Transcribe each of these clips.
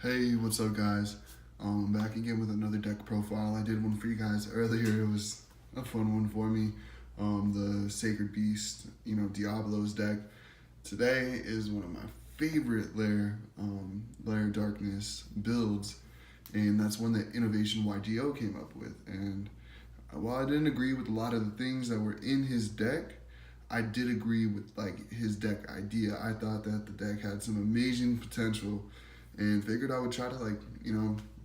Hey, what's up, guys? Back again with another deck profile. I did one for you guys earlier. It was a fun one for me. The Sacred Beast, Diablo's deck. Today is one of my favorite Lair Darkness builds, and that's one that Innovation YGO came up with. And while I didn't agree with a lot of the things that were in his deck, I did agree with his deck idea. I thought that the deck had some amazing potential and figured I would try to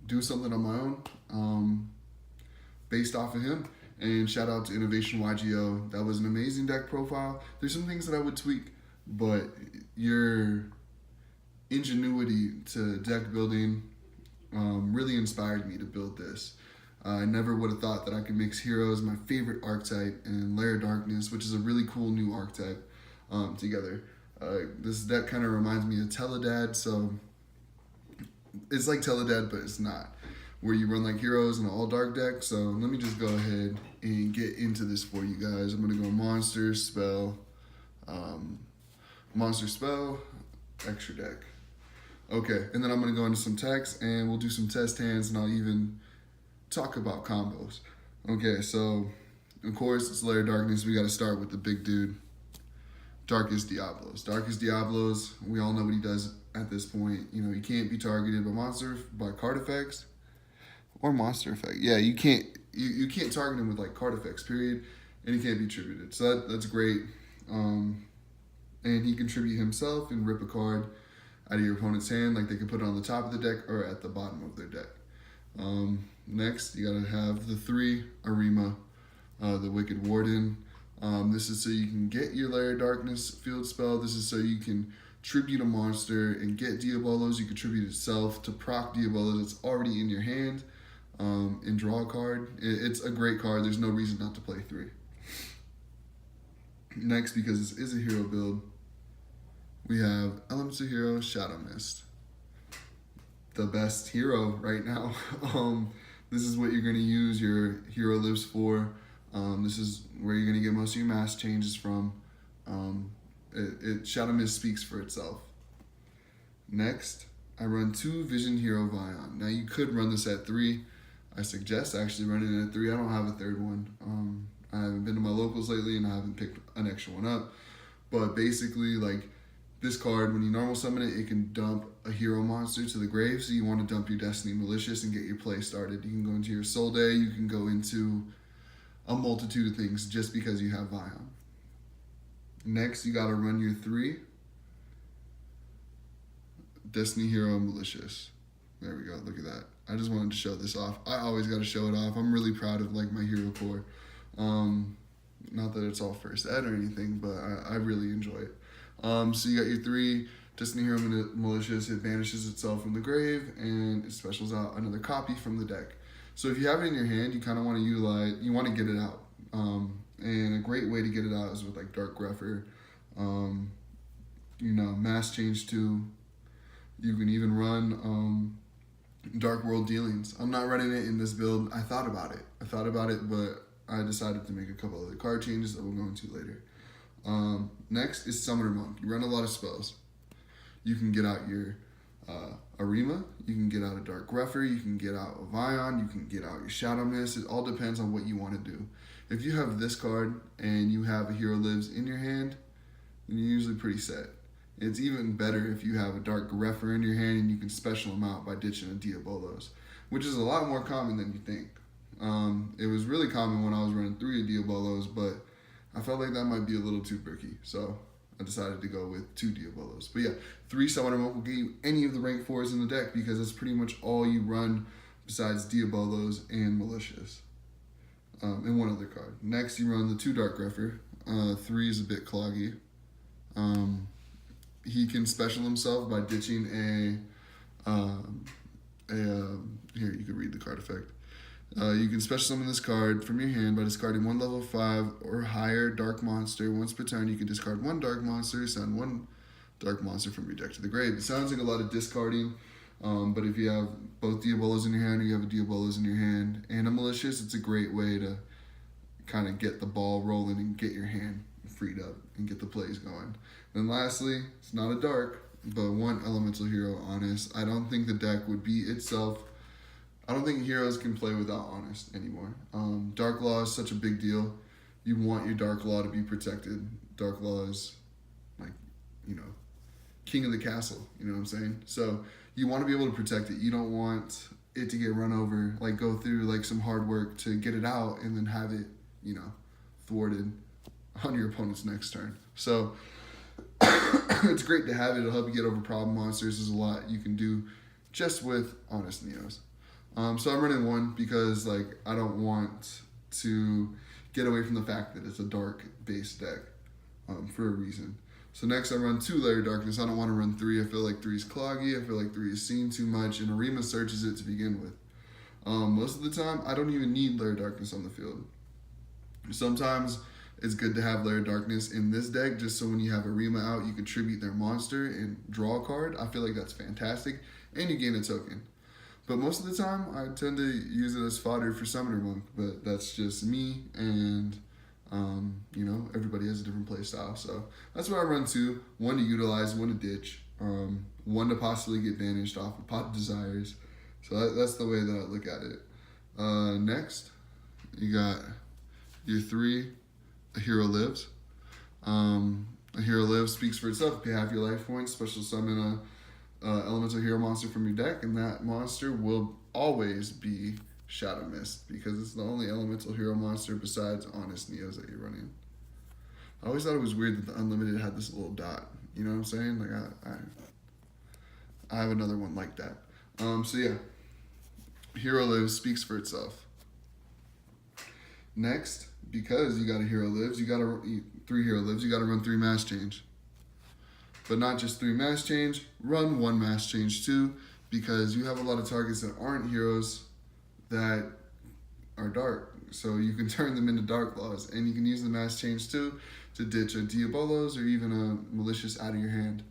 do something on my own based off of him. And shout out to Innovation YGO. That was an amazing deck profile. There's some things that I would tweak, but your ingenuity to deck building really inspired me to build this. I never would have thought that I could mix heroes, my favorite archetype, and Lair Darkness, which is a really cool new archetype, together. This deck kind of reminds me of Teledad, so it's like Teledad, but it's not, where you run like heroes in an all-dark deck. So let me just go ahead and get into this for you guys. I'm going to go monster, spell, extra deck. Okay, and then I'm going to go into some text, and we'll do some test hands, and I'll even talk about combos. Okay, so of course it's Lair Darkness. We got to start with the big dude, Darkest Diablos. Darkest Diablos, we all know what he does at this point. He can't be targeted by card effects or monster effect. Yeah, you can't target him with card effects, period, and he can't be tributed. So that's great. And he can tribute himself and rip a card out of your opponent's hand, like they can put it on the top of the deck or at the bottom of their deck. Next, you gotta have the 3 Arima, the Wicked Warden. This is so you can get your Lair Darkness field spell. This is so you can tribute a monster and get Diabolos. You can tribute itself to proc Diabolos that's already in your hand and draw a card. It's a great card. There's no reason not to play 3. Next, because this is a hero build, we have Elements of Hero, Shadow Mist. The best hero right now. This is what you're going to use your hero lives for. This is where you're going to get most of your mass changes from. Shadow Mist speaks for itself. Next, I run 2 Vision Hero Vion. Now you could run this at 3. I suggest actually running it at 3. I don't have a third one. I haven't been to my locals lately and I haven't picked an extra one up. But basically, this card, when you normal summon it, it can dump a hero monster to the grave. So you want to dump your Destiny Malicious and get your play started. You can go into your Soul Day. You can go into a multitude of things just because you have Vion. Next, you got to run your 3 Destiny Hero Malicious. There we go. Look at that. I just wanted to show this off. I always got to show it off. I'm really proud of my hero core. Not that it's all first ed or anything, but I really enjoy it. So you got your 3 Destiny Hero Malicious. It banishes itself from the grave and it specials out another copy from the deck. So if you have it in your hand, you kind of want to you want to get it out. And a great way to get it out is with Dark Grepher, Mass Change 2. You can even run Dark World Dealings. I'm not running it in this build. I thought about it, but I decided to make a couple other card changes that we'll go into later. Next is Summoner Monk. You run a lot of spells. You can get out your Arima, you can get out a Dark Grepher, you can get out a Vion, you can get out your Shadow Mist. It all depends on what you want to do. If you have this card and you have a Hero Lives in your hand, then you're usually pretty set. It's even better if you have a Dark Grepher in your hand and you can special them out by ditching a Diabolos, which is a lot more common than you think. It was really common when I was running 3 Diabolos, but I felt like that might be a little too bricky, so I decided to go with 2 Diabolos. But yeah, 3 Summoner Monk will get you any of the rank 4s in the deck because that's pretty much all you run besides Diabolos and Malicious. And 1 other card. Next, you run the 2 Dark Grepher. 3 is a bit cloggy. He can special himself by ditching here, you can read the card effect. You can special summon this card from your hand by discarding 1 level 5 or higher dark monster. Once per turn, you can discard 1 dark monster, send 1 dark monster from your deck to the grave. It sounds like a lot of discarding, but if you have both Diabolos in your hand or you have a Diabolos in your hand and a Malicious, it's a great way to kind of get the ball rolling and get your hand freed up and get the plays going. Then lastly, it's not a dark, but one elemental hero honest. I don't think the deck would be itself. I don't think heroes can play without honest anymore. Dark Law is such a big deal. You want your Dark Law to be protected. Dark Law is like, king of the castle. You know what I'm saying? So you want to be able to protect it. You don't want it to get run over, like go through like some hard work to get it out and then have it, thwarted on your opponent's next turn. So it's great to have it. It'll help you get over problem monsters. There's a lot you can do just with honest Neos. So I'm running one because I don't want to get away from the fact that it's a dark based deck for a reason. So next I run 2 Lair Darkness. I don't want to run 3. I feel like 3 is cloggy. I feel like 3 is seen too much, and Arima searches it to begin with. Most of the time, I don't even need Lair Darkness on the field. Sometimes it's good to have Lair Darkness in this deck just so when you have Arima out, you can tribute their monster and draw a card. I feel like that's fantastic, and you gain a token. But most of the time, I tend to use it as fodder for Summoner Monk, but that's just me, and everybody has a different play style. So that's what I run 2. 1 to utilize, 1 to ditch, 1 to possibly get banished off of Pot of Desires. So that's the way that I look at it. Next, you got your 3, A Hero Lives. A Hero Lives speaks for itself. Pay half your life points, special summon a elemental hero monster from your deck, and that monster will always be Shadow Mist because it's the only elemental hero monster besides honest Neos that you're running. I always thought it was weird that the Unlimited had this little dot. You know what I'm saying? Like I have another one like that. So yeah, Hero Lives speaks for itself. Next, because you got a Hero Lives, 3 Hero Lives, you got to run 3 Mass Change. But not just 3 Mass Change, run 1 Mass Change too, because you have a lot of targets that aren't heroes that are dark. So you can turn them into Dark Laws, and you can use the Mass Change too to ditch a Diabolos or even a Malicious out of your hand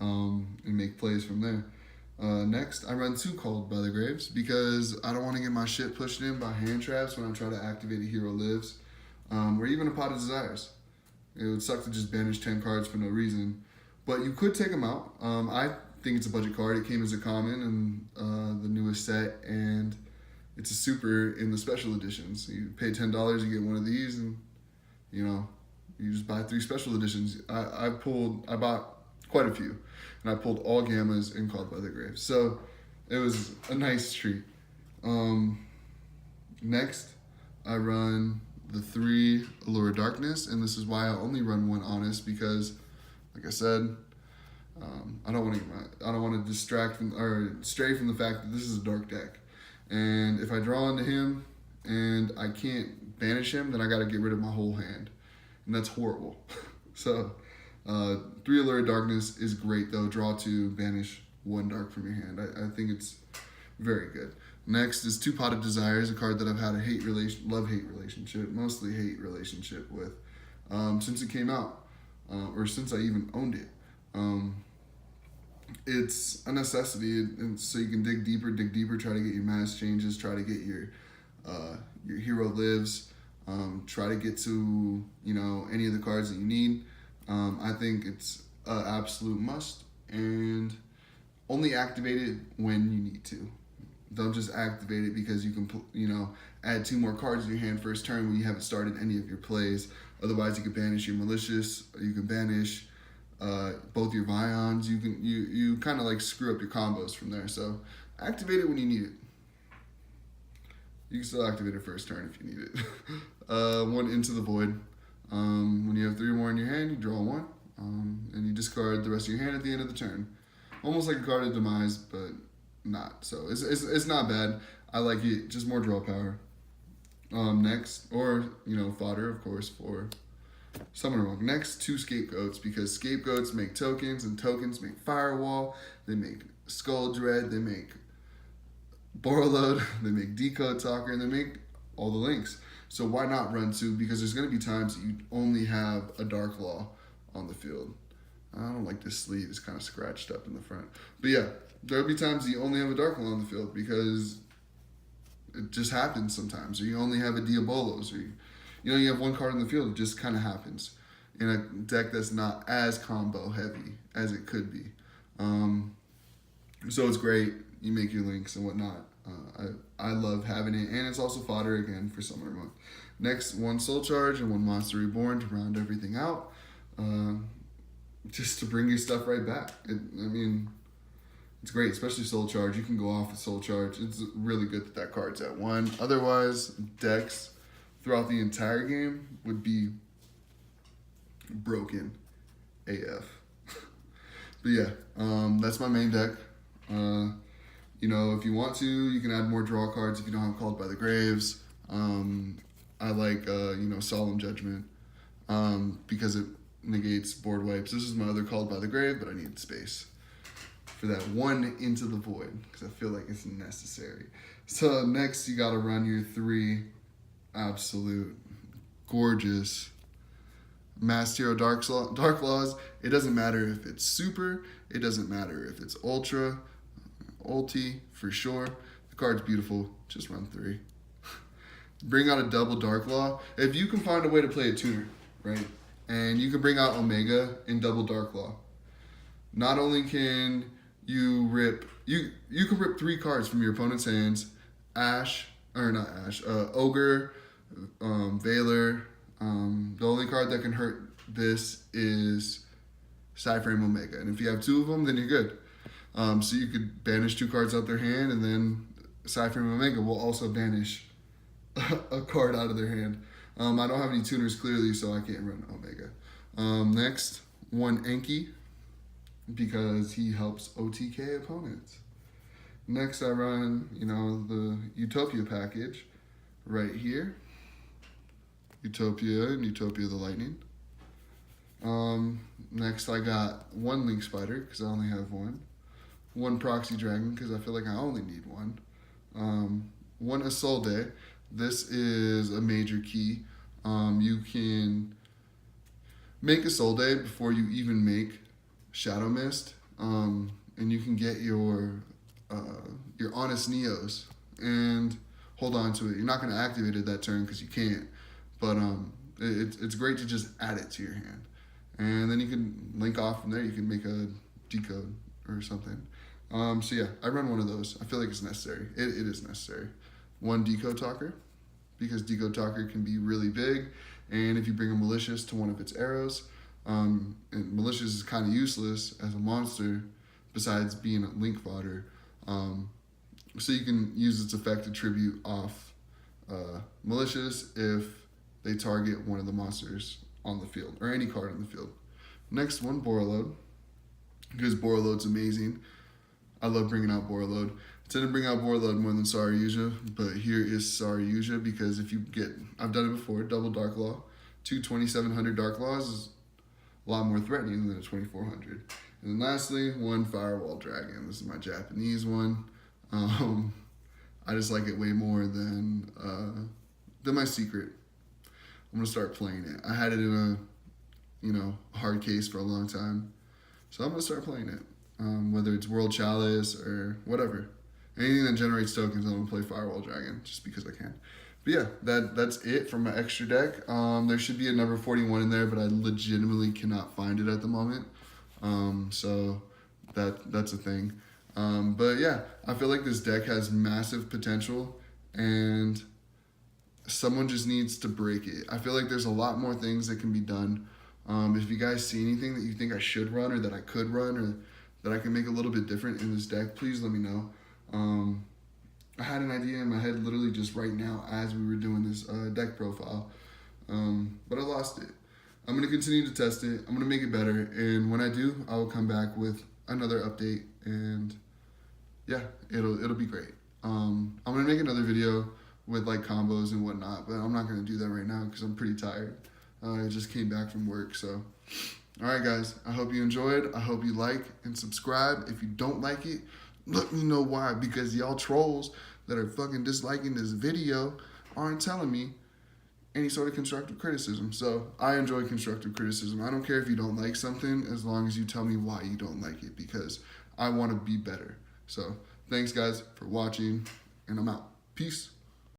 and make plays from there. Next, I run 2 Called by the Graves because I don't want to get my shit pushed in by hand traps when I try to activate a Hero Lives or even a Pot of Desires. It would suck to just banish 10 cards for no reason. But you could take them out. I think it's a budget card. It came as a common in the newest set, and it's a super in the special editions. You pay $10, you get one of these, and you just buy 3 special editions. I bought quite a few, and I pulled all Gammas and Called by the Graves. So it was a nice treat. Next, I run the 3 Allure Darkness, and this is why I only run 1 Honest because, like I said, I don't want to distract from or stray from the fact that this is a dark deck, and if I draw into him and I can't banish him, then I got to get rid of my whole hand, and that's horrible. So 3 Allure Darkness is great though. Draw 2, banish 1 dark from your hand. I think it's very good. Next is 2 Pot of Desires, a card that I've had a love-hate relationship, mostly hate relationship with since it came out, or since I even owned it. It's a necessity, and so you can dig deeper, try to get your mass changes, try to get your Hero Lives, try to get to any of the cards that you need. I think it's an absolute must, and only activate it when you need to. Don't just activate it because you can add 2 more cards in your hand first turn when you haven't started any of your plays. Otherwise, you can banish your Malicious, or you can banish both your Vions. You kind of like screw up your combos from there. So activate it when you need it. You can still activate it first turn if you need it. 1 Into the Void. When you have 3 or more in your hand, you draw 1, and you discard the rest of your hand at the end of the turn. Almost like a card of Demise, but not. So it's not bad. I like it. Just more draw power. Next, or fodder, of course, for Summoner Monk. Next, 2 Scapegoats, because Scapegoats make tokens, and tokens make Firewall. They make Skull Dread. They make Borreload. They make Decode Talker, and they make all the links. So why not run 2? Because there's going to be times that you only have a Dark Law on the field. I don't like this sleeve. It's kind of scratched up in the front. But yeah, there'll be times that you only have a Dark Law on the field because it just happens sometimes. Or you only have a Diabolos, or you have 1 card in the field. It just kind of happens in a deck that's not as combo heavy as it could be. So it's great. You make your links and whatnot. I love having it, and it's also fodder again for Summoner Month. Next, 1 Soul Charge and 1 Monster Reborn to round everything out. Just to bring your stuff right back. It's great, especially Soul Charge. You can go off with Soul Charge. It's really good that card's at 1. Otherwise, decks throughout the entire game would be broken AF. But yeah, that's my main deck. If you want to, you can add more draw cards if you don't have Called by the Graves. I like, Solemn Judgment because it negates board wipes. This is my other Called by the Grave, but I need space for that 1 Into the Void because I feel like it's necessary. So next, you got to run your 3 absolute gorgeous Masked Hero Dark Laws. It doesn't matter if it's super. It doesn't matter if it's ultra. Ulti, for sure. The card's beautiful. Just run 3. Bring out a double Dark Law. If you can find a way to play a tuner, right? And you can bring out Omega in double Dark Law. Not only can you rip... You can rip 3 cards from your opponent's hands. Ogre, Valor. The only card that can hurt this is Cyframe Omega. And if you have 2 of them, then you're good. So you could banish 2 cards out their hand, and then Cyframe Omega will also banish a card out of their hand. I don't have any tuners clearly, so I can't run Omega. Next, 1 Enki, because he helps OTK opponents. Next, I run, the Utopia package right here. Utopia and Utopia the Lightning. Next, I got 1 Link Spider, because I only have 1. 1 Proxy Dragon, because I feel like I only need 1. 1 Isolde. This is a major key. You can make Isolde before you even make Shadow Mist, and you can get your Honest Neos and hold on to it. You're not going to activate it that turn because you can't, but it's great to just add it to your hand, and then you can link off from there. You can make a decode or something. So yeah, I run 1 of those. I feel like it's necessary. It is necessary. 1 Decode Talker, because Decode Talker can be really big, and if you bring a Malicious to one of its arrows, and Malicious is kind of useless as a monster besides being a link fodder, so you can use its effect to tribute off Malicious if they target one of the monsters on the field, or any card on the field. Next, 1 Borreload, because Borreload's amazing. I love bringing out Borreload. I tend to bring out Borreload more than Saryuja, but here is Saryuja, because if you get, I've done it before, double Dark Law. 2 2700 Dark Laws is a lot more threatening than a 2400. And then lastly, 1 Firewall Dragon. This is my Japanese one. I just like it way more than my secret. I'm gonna start playing it. I had it in a hard case for a long time, so I'm gonna start playing it. Whether it's World Chalice or whatever. Anything that generates tokens, I'm gonna play Firewall Dragon just because I can. But yeah, that's it from my extra deck. There should be a number 41 in there, but I legitimately cannot find it at the moment. So that's a thing. But yeah, I feel like this deck has massive potential, and someone just needs to break it. I feel like there's a lot more things that can be done. If you guys see anything that you think I should run, or that I could run, or that I can make a little bit different in this deck, please let me know. I had an idea in my head literally just right now as we were doing this deck profile, but I lost it. I'm going to continue to test it. I'm going to make it better, and when I do, I will come back with another update, and yeah, it'll be great. I'm going to make another video with like combos and whatnot, but I'm not going to do that right now because I'm pretty tired. I just came back from work, so. Alright guys, I hope you enjoyed. I hope you like and subscribe. If you don't like it, let me know why, because y'all trolls that are fucking disliking this video aren't telling me any sort of constructive criticism. So I enjoy constructive criticism. I don't care if you don't like something, as long as you tell me why you don't like it, because I want to be better. So thanks guys for watching, and I'm out. Peace.